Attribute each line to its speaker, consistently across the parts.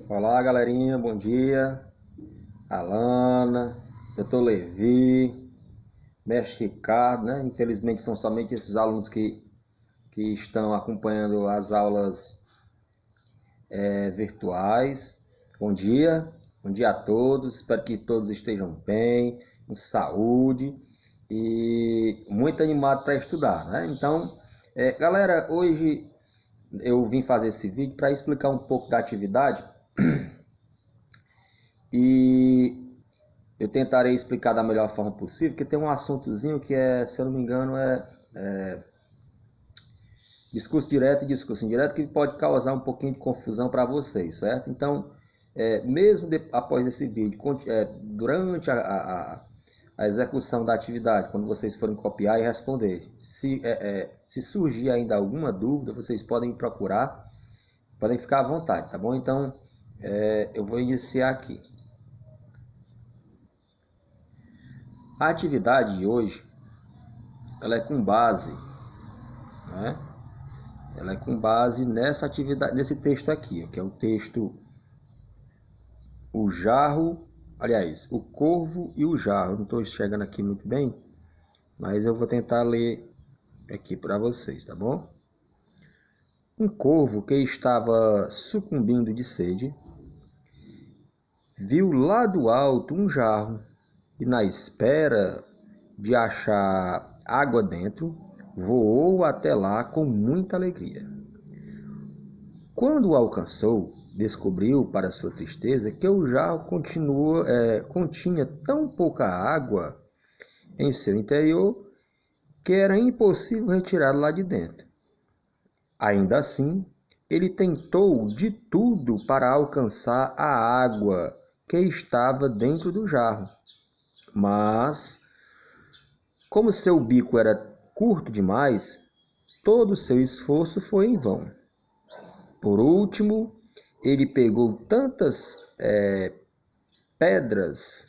Speaker 1: Olá, galerinha, bom dia. Alana, Dr. Levi, Mestre Ricardo, né? Infelizmente são somente esses alunos que estão acompanhando as aulas virtuais. Bom dia a todos. Espero que todos estejam bem, com saúde e muito animado para estudar, né? Então, galera, hoje eu vim fazer esse vídeo para explicar um pouco da atividade e eu tentarei explicar da melhor forma possível, porque tem um assuntozinho que se eu não me engano, discurso direto e discurso indireto, que pode causar um pouquinho de confusão para vocês, certo? Então, após esse vídeo, durante a execução da atividade, quando vocês forem copiar e responder, se surgir ainda alguma dúvida, vocês podem me procurar, podem ficar à vontade, tá bom? Então, eu vou iniciar aqui. A atividade de hoje, ela é com base, né? Ela é com base nessa atividade, nesse texto aqui, que é o texto O Jarro, aliás, O Corvo e o Jarro. Não estou enxergando aqui muito bem, mas eu vou tentar ler aqui para vocês, tá bom? Um corvo que estava sucumbindo de sede, viu lá do alto um jarro e, na espera de achar água dentro, voou até lá com muita alegria. Quando o alcançou, descobriu, para sua tristeza, que o jarro continha tão pouca água em seu interior que era impossível retirá-lo lá de dentro. Ainda assim, ele tentou de tudo para alcançar a água que estava dentro do jarro. Mas, como seu bico era curto demais, todo o seu esforço foi em vão. Por último, ele pegou tantas pedras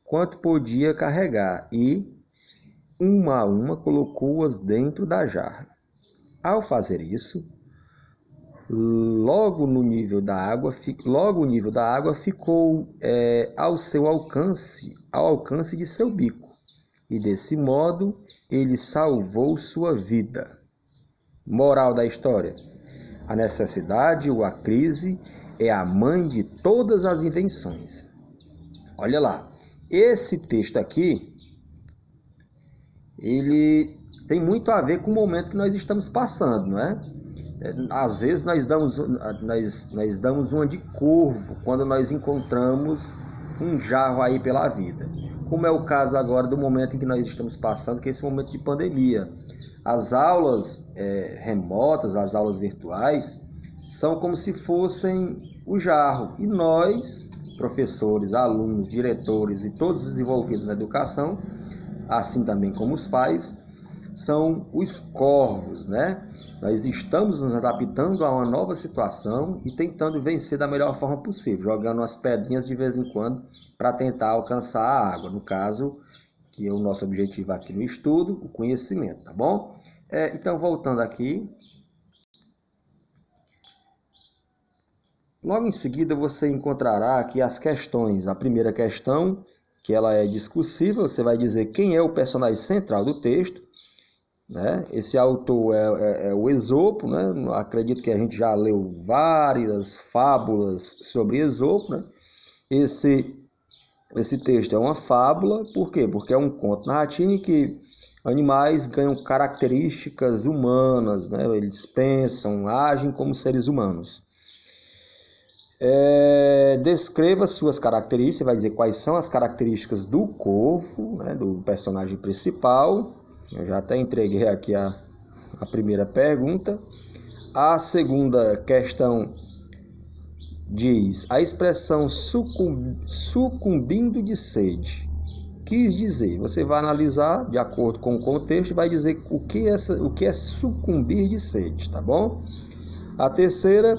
Speaker 1: quanto podia carregar e, uma a uma, colocou-as dentro da jarra. Ao fazer isso, logo o nível da água ficou ao alcance de seu bico, e desse modo ele salvou sua vida. Moral da história: a necessidade ou a crise é a mãe de todas as invenções. Olha lá, esse texto aqui, ele tem muito a ver com o momento que nós estamos passando, não é? Às vezes nós damos uma de corvo quando nós encontramos um jarro aí pela vida. Como é o caso agora do momento em que nós estamos passando, que é esse momento de pandemia. As aulas remotas, as aulas virtuais, são como se fossem o jarro. E nós, professores, alunos, diretores e todos os envolvidos na educação, assim também como os pais, são os corvos, né? Nós estamos nos adaptando a uma nova situação e tentando vencer da melhor forma possível, jogando umas pedrinhas de vez em quando para tentar alcançar a água. No caso, que é o nosso objetivo aqui no estudo, o conhecimento, tá bom? Então, voltando aqui. Logo em seguida, você encontrará aqui as questões. A primeira questão, que ela é discursiva, você vai dizer quem é o personagem central do texto, né? Esse autor é o Esopo, né? Acredito que a gente já leu várias fábulas sobre Esopo, né? Esse texto é uma fábula, por quê? Porque é um conto narrativo em que animais ganham características humanas, né? Eles pensam, agem como seres humanos. Descreva suas características, vai dizer quais são as características do corvo, né? Do personagem principal. Eu já até entreguei aqui a primeira pergunta. A segunda questão diz: a expressão sucumbindo de sede quis dizer. Você vai analisar de acordo com o contexto e vai dizer o que é sucumbir de sede, tá bom? A terceira: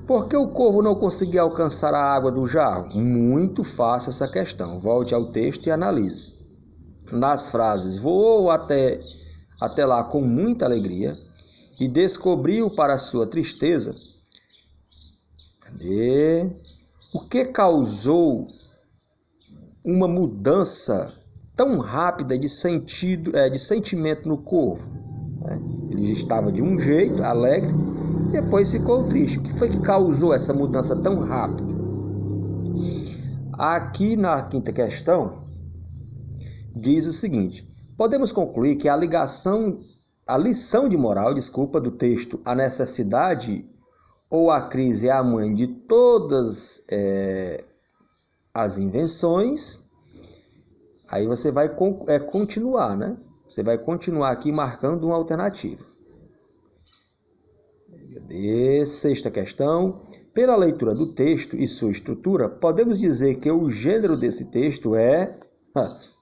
Speaker 1: por que o corvo não conseguia alcançar a água do jarro? Muito fácil essa questão. Volte ao texto e analise. Nas frases: voou até lá com muita alegria e descobriu, para sua tristeza, Cadê? O que causou uma mudança tão rápida de sentimento no corvo? Ele estava de um jeito, alegre, depois ficou triste. O que foi que causou essa mudança tão rápida? Aqui na quinta questão, diz o seguinte: podemos concluir que a lição de moral, do texto A Necessidade ou a Crise é a mãe de todas as invenções. Aí você vai continuar, né? Você vai continuar aqui marcando uma alternativa. Sexta questão. Pela leitura do texto e sua estrutura, podemos dizer que o gênero desse texto é...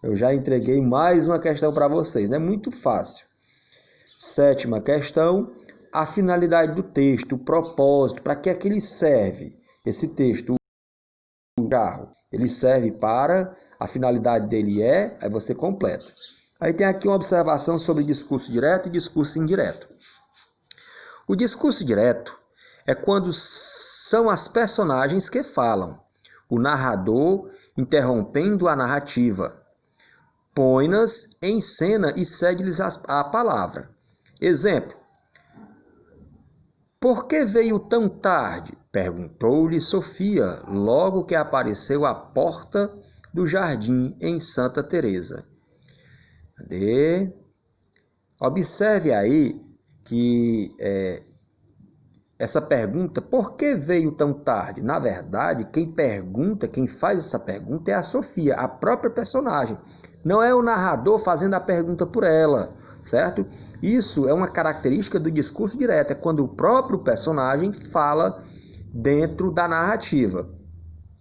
Speaker 1: Eu já entreguei mais uma questão para vocês, né? Muito fácil. Sétima questão. A finalidade do texto, o propósito, para que é que ele serve? Esse texto, o carro, ele serve para... A finalidade dele aí você completa. Aí tem aqui uma observação sobre discurso direto e discurso indireto. O discurso direto é quando são as personagens que falam, o narrador interrompendo a narrativa, põe-nas em cena e cede-lhes a palavra. Exemplo: por que veio tão tarde? Perguntou-lhe Sofia, logo que apareceu à porta do jardim em Santa Teresa. Observe aí que essa pergunta, por que veio tão tarde? Na verdade, quem faz essa pergunta é a Sofia, a própria personagem. Não é o narrador fazendo a pergunta por ela, certo? Isso é uma característica do discurso direto, é quando o próprio personagem fala dentro da narrativa.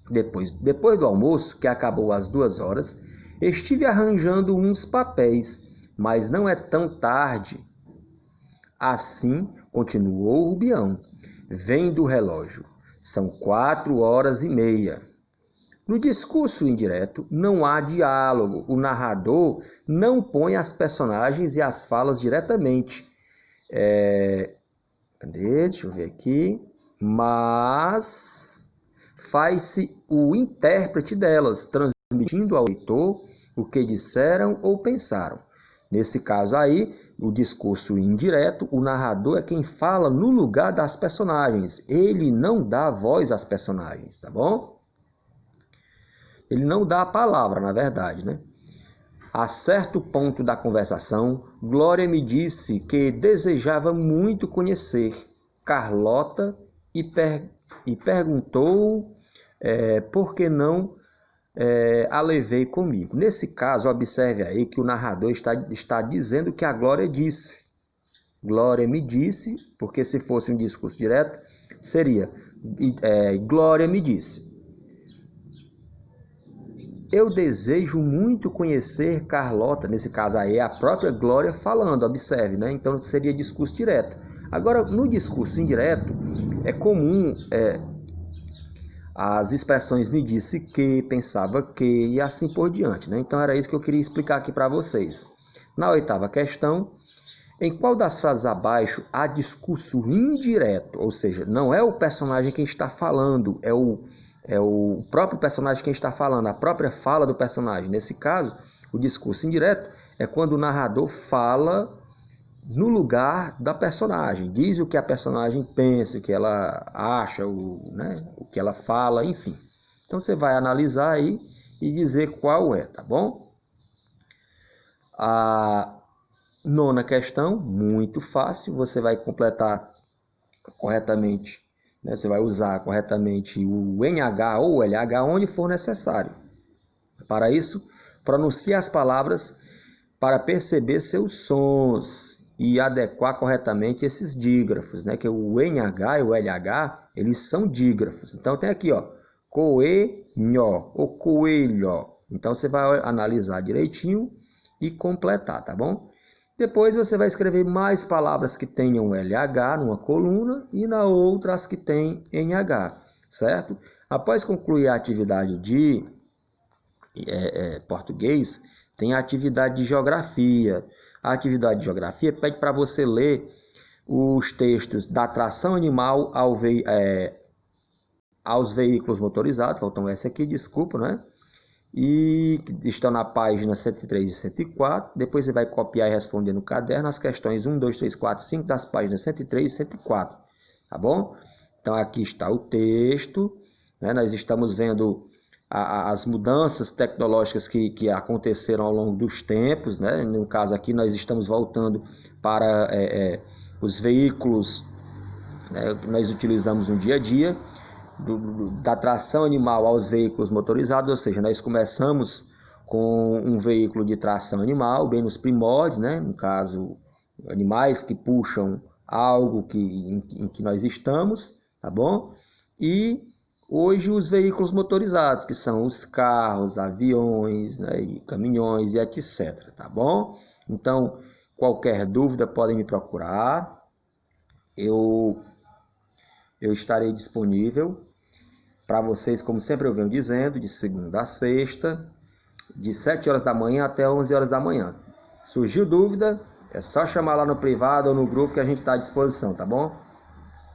Speaker 1: Depois do almoço, que acabou às 2h, estive arranjando uns papéis, mas não é tão tarde. Assim, continuou o Rubião, vendo o relógio. São 4h30. No discurso indireto, não há diálogo. O narrador não põe as personagens e as falas diretamente. Deixa eu ver aqui. Mas faz-se o intérprete delas, transmitindo ao leitor o que disseram ou pensaram. Nesse caso aí, o discurso indireto, o narrador é quem fala no lugar das personagens. Ele não dá voz às personagens, tá bom? Ele não dá a palavra, na verdade, né? A certo ponto da conversação, Glória me disse que desejava muito conhecer Carlota e perguntou por que não a levei comigo. Nesse caso, observe aí que o narrador está dizendo que a Glória disse. Glória me disse, porque se fosse um discurso direto, seria Glória me disse. Eu desejo muito conhecer Carlota. Nesse caso aí é a própria Glória falando, observe, né? Então seria discurso direto. Agora, no discurso indireto, é comum as expressões me disse que, pensava que e assim por diante, né? Então era isso que eu queria explicar aqui para vocês. Na 8ª questão, em qual das frases abaixo há discurso indireto? Ou seja, não é o personagem quem está falando, é o próprio personagem quem está falando, a própria fala do personagem. Nesse caso, o discurso indireto é quando o narrador fala no lugar da personagem, diz o que a personagem pensa, o que ela acha, o que ela fala, enfim. Então você vai analisar aí e dizer qual é, tá bom? A 9ª questão, muito fácil, você vai completar corretamente, né? Você vai usar corretamente o NH ou o LH onde for necessário. Para isso, pronuncie as palavras para perceber seus sons e adequar corretamente esses dígrafos, né? Que o NH e o LH, eles são dígrafos. Então tem aqui, ó, coelho ou coelho. Então você vai analisar direitinho e completar, tá bom? Depois você vai escrever mais palavras que tenham LH numa coluna e na outra as que têm NH, certo? Após concluir a atividade de português, tem a atividade de geografia. A atividade de geografia pede para você ler os textos da atração animal aos veículos motorizados, faltam um S aqui, desculpa, né? E estão na página 103 e 104. Depois você vai copiar e responder no caderno as questões 1, 2, 3, 4, 5 das páginas 103 e 104, tá bom? Então aqui está o texto, né? Nós estamos vendo as mudanças tecnológicas que aconteceram ao longo dos tempos, né? No caso aqui nós estamos voltando para os veículos, né, que nós utilizamos no dia a dia, da tração animal aos veículos motorizados, ou seja, nós começamos com um veículo de tração animal, bem nos primórdios, né? No caso, animais que puxam algo em que nós estamos, tá bom? E hoje os veículos motorizados, que são os carros, aviões, né, e caminhões e etc, tá bom? Então, qualquer dúvida podem me procurar, eu estarei disponível para vocês, como sempre eu venho dizendo, de segunda a sexta, de 7 horas da manhã até 11 horas da manhã. Surgiu dúvida, é só chamar lá no privado ou no grupo que a gente está à disposição, tá bom?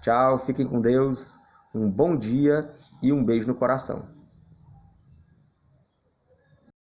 Speaker 1: Tchau, fiquem com Deus, um bom dia e um beijo no coração.